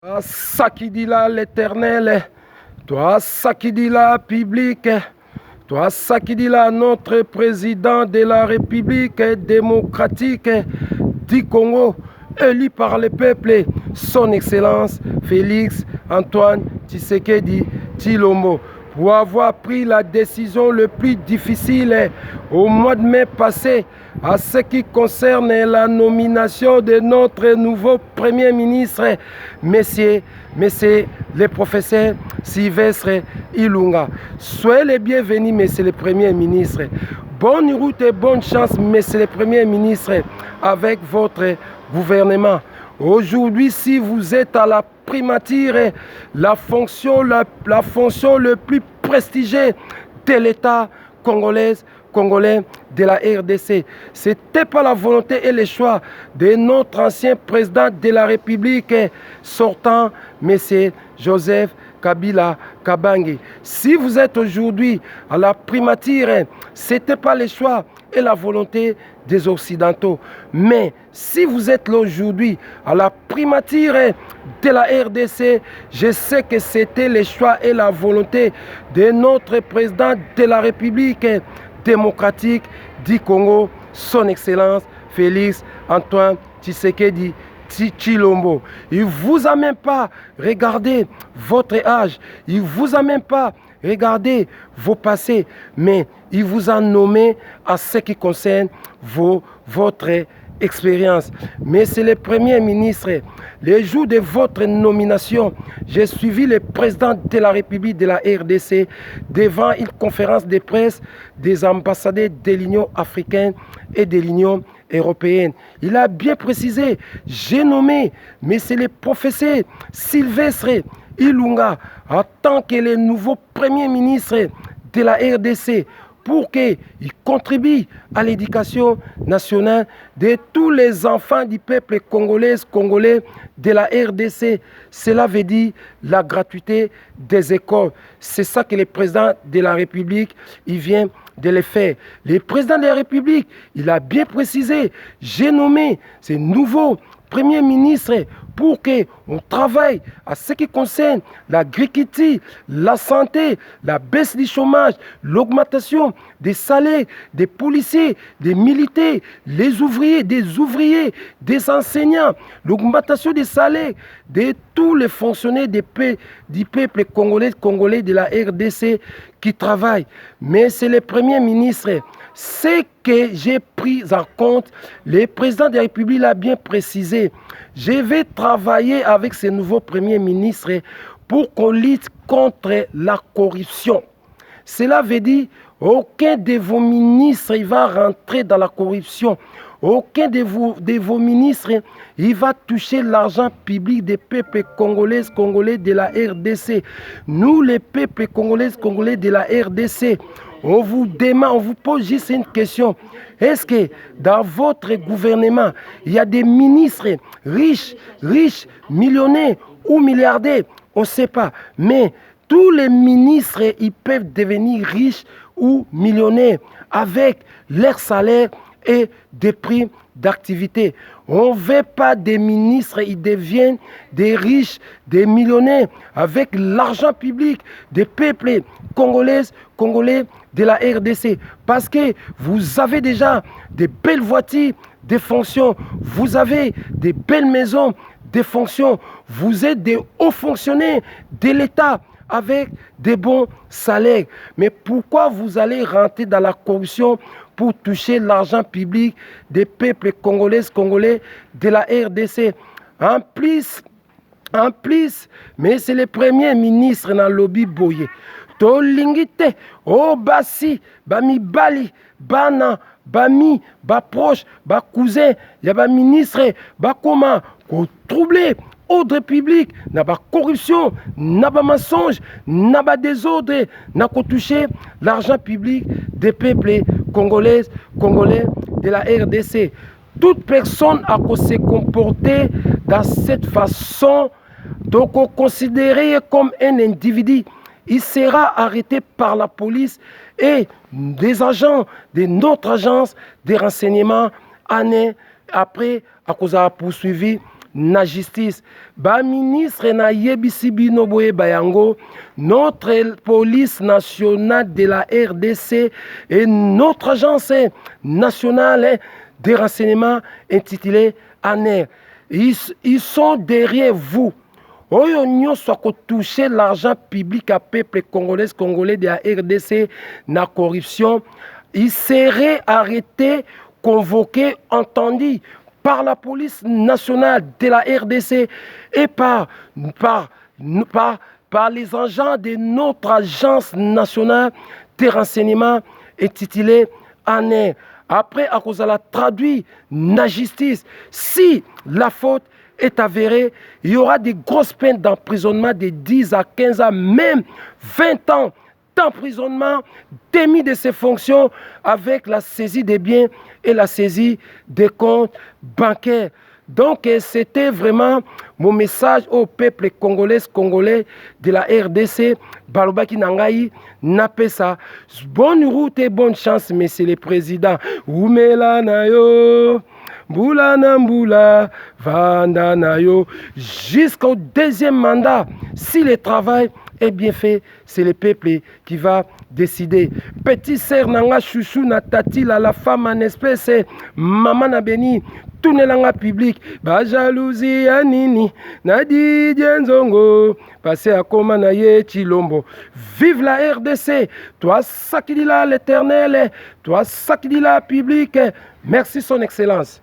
Toi, ça qui dit là l'Éternel, toi, ça qui dit là public, toi, ça qui dit là notre président de la République démocratique du Congo, élu par le peuple, son Excellence Félix Antoine Tshisekedi Tshilombo, pour avoir pris la décision le plus difficile au mois de mai passé à ce qui concerne la nomination de notre nouveau Premier ministre, Monsieur le professeur Sylvestre Ilunga. Soyez les bienvenus, Monsieur le Premier ministre. Bonne route et bonne chance, Monsieur le Premier ministre, avec votre gouvernement. Aujourd'hui, si vous êtes à la primature, la fonction le plus prestigieuse de l'État congolais de la RDC. Ce n'était pas la volonté et le choix de notre ancien président de la République sortant, M. Joseph Kabila Kabange. Si vous êtes aujourd'hui à la primature, ce n'était pas le choix et la volonté des Occidentaux. Mais si vous êtes là aujourd'hui à la primature de la RDC, je sais que c'était le choix et la volonté de notre président de la République démocratique du Congo, son Excellence Félix Antoine Tshisekedi Tshilombo. Il ne vous a même pas regardé votre âge, il ne vous a même pas regardé vos passés, mais il vous a nommé à ce qui concerne votre expérience. Mais c'est le Premier ministre. Le jour de votre nomination, j'ai suivi le président de la République de la RDC devant une conférence de presse des ambassadeurs de l'Union africaine et de l'Union européenne. Il a bien précisé, j'ai nommé, mais c'est le professeur Sylvestre Ilunga en tant que le nouveau Premier ministre de la RDC, pour qu'il contribue à l'éducation nationale de tous les enfants du peuple congolais de la RDC. Cela veut dire la gratuité des écoles. C'est ça que le président de la République il vient de le faire. Le président de la République, il a bien précisé, j'ai nommé ce nouveau Premier ministre pour qu'on travaille à ce qui concerne l'agriculture, la santé, la baisse du chômage, l'augmentation des salaires des policiers, des militaires, des ouvriers, des enseignants, l'augmentation des salaires de tous les fonctionnaires du peuple congolais de la RDC qui travaillent. Mais c'est le Premier ministre. Ce que j'ai pris en compte, le président de la République l'a bien précisé. Je vais travailler avec ce nouveau Premier ministre pour qu'on lutte contre la corruption. Cela veut dire aucun de vos ministres il va rentrer dans la corruption. Aucun de vos ministres il va toucher l'argent public des peuples congolais de la RDC. Nous, les peuples congolais de la RDC, on vous demande, on vous pose juste une question. Est-ce que dans votre gouvernement, il y a des ministres riches, millionnaires ou milliardaires? On ne sait pas. Mais tous les ministres, ils peuvent devenir riches ou millionnaires avec leur salaire et des primes d'activité. On ne veut pas des ministres, ils deviennent des riches, des millionnaires avec l'argent public des peuples congolais de la RDC. Parce que vous avez déjà des belles voitures, des fonctions, vous avez des belles maisons, des fonctions, vous êtes des hauts fonctionnaires de l'État avec des bons salaires. Mais pourquoi vous allez rentrer dans la corruption pour toucher l'argent public des peuples congolais de la RDC? En plus, mais c'est le Premier ministre dans le lobby Boye. Tolingite, oh basi, bami bali, bana, bami, ba proche, ba cousin, ya ba ministre, ba comment, ko troubler ordre public, n'a pas corruption, n'a pas mensonge, n'a pas désordre, n'a pas touché l'argent public des peuples congolais de la RDC. Toute personne a se comporter dans cette façon, donc considéré comme un individu, il sera arrêté par la police et des agents de notre agence de renseignement année après à cause de poursuivi na justice. Ba ministre na yebisi bino boye bayango, notre police nationale de la RDC et notre agence nationale des renseignements intitulée ANER. Ils sont derrière vous. Oyo nyonso ko toucher l'argent public à peuple congolais de la RDC na corruption, il serait arrêté, convoqué, entendu par la police nationale de la RDC et par les agents de notre agence nationale des renseignements intitulée ANER. Après, à cause de la traduit la justice, si la faute est avérée, il y aura des grosses peines d'emprisonnement de 10 à 15 ans, même 20 ans d'emprisonnement, démis de ses fonctions avec la saisie des biens et la saisie des comptes bancaires. Donc, c'était vraiment mon message au peuple congolais de la RDC. Balobaki Nangaï, Napesa. Bonne route et bonne chance, monsieur le président. Oumela Nayo, Mbula Nambula, Vanda Nayo. Jusqu'au deuxième mandat, si le travail est bien fait, c'est le peuple qui va décider. Petit sœur Nanga Chouchou Natati, la femme en espèce, maman Nabeni. Tout n'est pas public, ba jalousie ya nini, Nadi Dienzongo, passé à Komanaye Chilombo. Vive la RDC, toi ça qui dit là l'éternel, toi ça qui dit là public. Merci son excellence.